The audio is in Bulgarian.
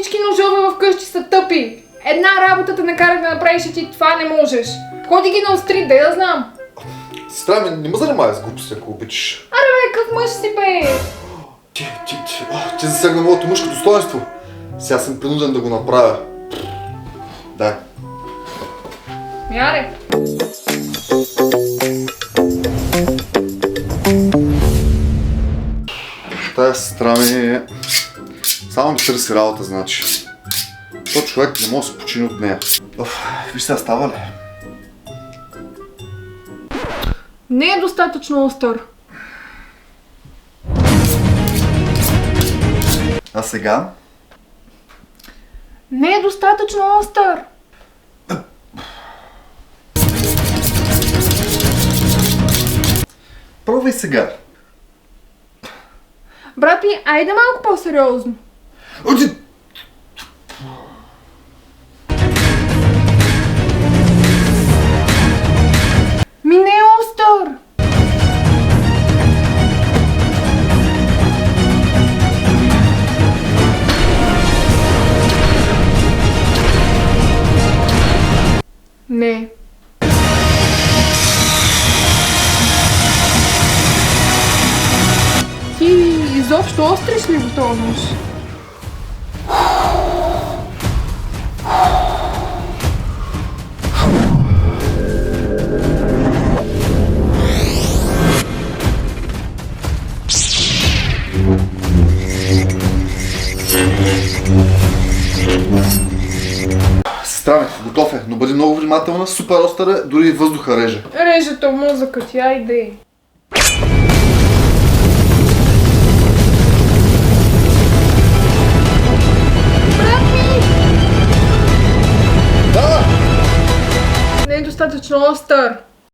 всички ножове вкъщи са тъпи. Една работа те накарах да направиш, а ти това не можеш. Ходи ги наостри, да знам. Сестра ми, не ме занимавай с глупости, ако обичаш. Аре бе, какъв мъж си бе? Ти засегна моето мъжко достоинство. Сега съм принуден да го направя. Да. Мяре. Тая сестра ми само ми търси работа, значи. То човек не може да се почини от нея. Виж сега, става ли? Не е достатъчно остър. А сега? Не е достатъчно остър. Пробвай сега. Брат ми, айде малко по-сериозно. Ми не е остър. Не. Ти изобщо остриш ли го този нож? Сестра ми, готов е, но бъди много внимателна, супер остър е, дори въздуха реже. Режето мозъка ти, айде. Да! Не е достатъчно остър.